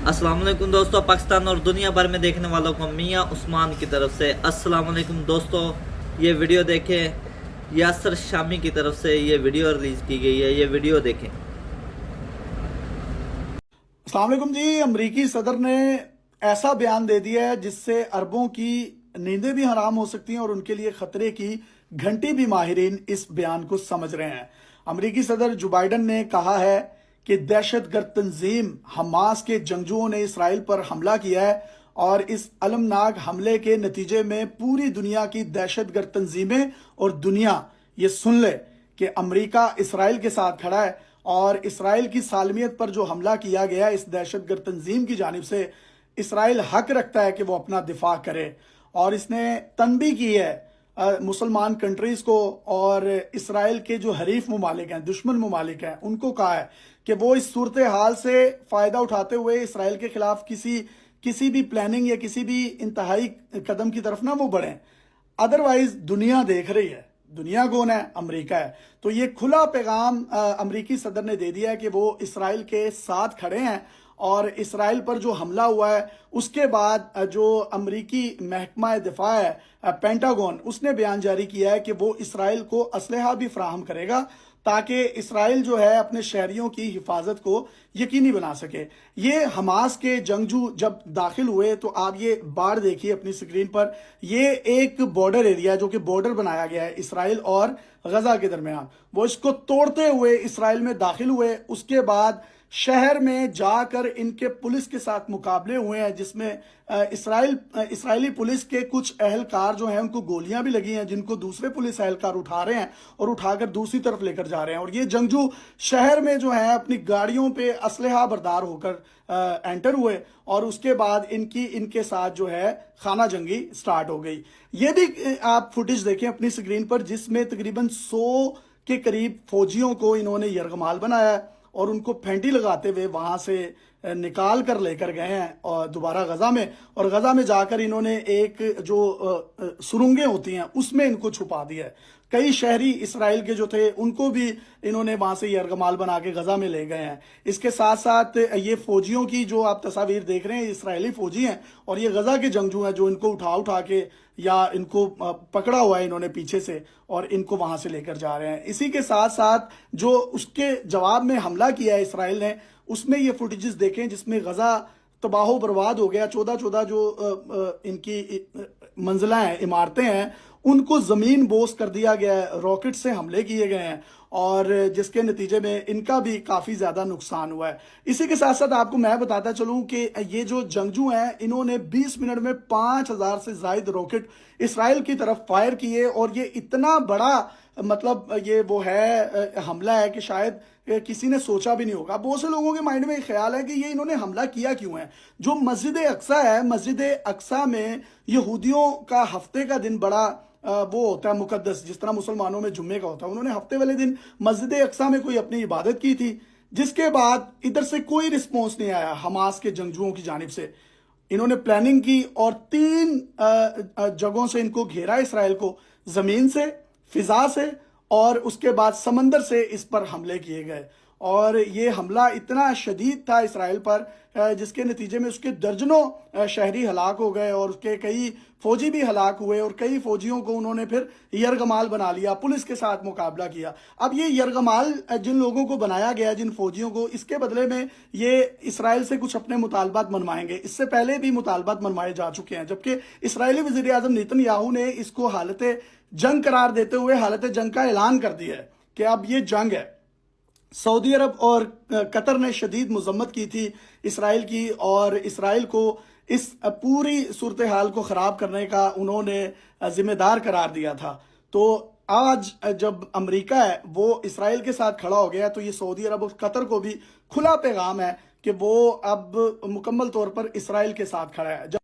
अस्सलाम वालेकुम दोस्तों, पाकिस्तान और दुनिया भर में देखने वालों को मियां उस्मान की तरफ से अस्सलाम वालेकुम दोस्तों। ये वीडियो देखें, यासर शामी की तरफ से ये वीडियो रिलीज की गई है, ये वीडियो देखें। अस्सलाम वालेकुम जी। अमरीकी सदर ने ऐसा बयान दे दिया है जिससे अरबों की नींदें भी हराम हो सकती हैं और उनके लिए खतरे की घंटी भी माहिरीन इस बयान को समझ रहे हैं। अमरीकी सदर जो बाइडन ने कहा है कि दहशतगर्द तंजीम हमास के जंगजुओं ने इसराइल पर हमला किया है और इस अलमनाक हमले के नतीजे में पूरी दुनिया की दहशतगर्द तंजीमें और दुनिया ये सुन ले कि अमरीका इसराइल के साथ खड़ा है और इसराइल की सालमियत पर जो हमला किया गया इस दहशतगर्द तंजीम की जानिब से इसराइल हक रखता है कि वो अपना दिफा करे। और इसने तंबीह की है मुसलमान कंट्रीज को और इसराइल के जो हरीफ ममालिक हैं, दुश्मन ममालिक हैं, उनको कहा है कि वो इस सूरत हाल से फ़ायदा उठाते हुए इसराइल के खिलाफ किसी भी प्लानिंग या किसी भी इंतहाई कदम की तरफ ना वो बढ़ें। अदरवाइज दुनिया देख रही है। दुनिया कौन है? अमेरिका है। तो ये खुला पैगाम अमेरिकी सदर ने दे दिया है कि वो इसराइल के साथ खड़े हैं और इसराइल पर जो हमला हुआ है उसके बाद जो अमेरिकी महकमा दिफा है पेंटागन, उसने बयान जारी किया है कि वो इसराइल को असलहा भी फराहम करेगा ताकि इसराइल जो है अपने शहरियों की हिफाजत को यकीनी बना सके। ये हमास के जंगजू जब दाखिल हुए तो आप ये बाढ़ देखिए अपनी स्क्रीन पर, ये एक बॉर्डर एरिया जो कि बॉर्डर बनाया गया है इसराइल और गजा के दरमियान, वो इसको तोड़ते हुए इसराइल में दाखिल हुए। उसके बाद शहर में जाकर इनके पुलिस के साथ मुकाबले हुए हैं जिसमें इसराइली पुलिस के कुछ अहलकार जो हैं उनको गोलियां भी लगी हैं, जिनको दूसरे पुलिस अहलकार उठा रहे हैं और उठाकर दूसरी तरफ लेकर जा रहे हैं। और ये जंगजू शहर में जो है अपनी गाड़ियों पे असलहा बरदार होकर एंटर हुए और उसके बाद इनके साथ जो है खाना जंगी स्टार्ट हो गई। ये भी आप फुटेज देखें अपनी स्क्रीन पर जिसमें तकरीबन 100 के करीब फौजियों को इन्होंने यरगमाल बनाया और उनको फेंटी लगाते हुए वहां से निकाल कर लेकर गए हैं और दोबारा गजा में, और गजा में जाकर इन्होंने एक जो सुरंगें होती हैं उसमें इनको छुपा दिया है। कई शहरी इसराइल के जो थे उनको भी इन्होंने वहां से यरगमाल बना के गजा में ले गए हैं। इसके साथ साथ ये फौजियों की जो आप तस्वीर देख रहे हैं इसराइली फौजी हैं और ये गजा के जंगजू हैं जो इनको उठा के या इनको पकड़ा हुआ है इन्होंने पीछे से और इनको वहां से लेकर जा रहे हैं। इसी के साथ साथ जो उसके जवाब में हमला किया है इसराइल ने, उसमें ये फुटेजेस देखें जिसमें गजा तबाह बर्बाद हो गया। 14 जो इनकी मंजिला हैं, इमारतें हैं, उनको जमीन बोस कर दिया गया है, रॉकेट से हमले किए गए हैं और जिसके नतीजे में इनका भी काफी ज्यादा नुकसान हुआ है। इसी के साथ साथ आपको मैं बताता चलूं कि ये जो जंगजू हैं इन्होंने 20 मिनट में 5000 से ज्यादा रॉकेट इसराइल की तरफ फायर किए और ये इतना बड़ा मतलब ये वो है हमला है कि शायद किसी ने सोचा भी नहीं होगा। बहुत से लोगों के माइंड में ख्याल है कि ये इन्होंने हमला किया क्यों है। जो मस्जिद अक्सा है, मस्जिद अक्सा में यहूदियों का हफ्ते का दिन बड़ा वो होता है मुकद्दस, जिस तरह मुसलमानों में जुम्मे का होता है। उन्होंने हफ्ते वाले दिन मस्जिद अक्सा में कोई अपनी इबादत की थी, जिसके बाद इधर से कोई रिस्पॉन्स नहीं आया हमास के जंगजुओं की जानिब से। इन्होंने प्लानिंग की और 3 जगहों से इनको घेरा इसराइल को, जमीन से, फिजा से और उसके बाद समंदर से इस पर हमले किए गए। और ये हमला इतना शदीद था इसराइल पर जिसके नतीजे में उसके दर्जनों शहरी हलाक हो गए और उसके कई फौजी भी हलाक हुए और कई फौजियों को उन्होंने फिर यरगमाल बना लिया, पुलिस के साथ मुकाबला किया। अब ये यरगमाल जिन लोगों को बनाया गया, जिन फौजियों को, इसके बदले में ये इसराइल से कुछ अपने मुतालबात मनवाएंगे। इससे पहले भी मुतालबात मनवाए जा चुके हैं, जबकि इसराइली वज़ीर आज़म नेतन्याहू ने इसको हालत जंग करार देते हुए हालत जंग का ऐलान कर दिया है कि अब ये जंग है। सऊदी अरब और कतर ने शदीद मजम्मत की थी इसराइल की और इसराइल को इस पूरी सूरत हाल को ख़राब करने का उन्होंने जिम्मेदार करार दिया था। तो आज जब अमेरिका है वो इसराइल के साथ खड़ा हो गया तो ये सऊदी अरब और कतर को भी खुला पैगाम है कि वो अब मुकम्मल तौर पर इसराइल के साथ खड़ा है।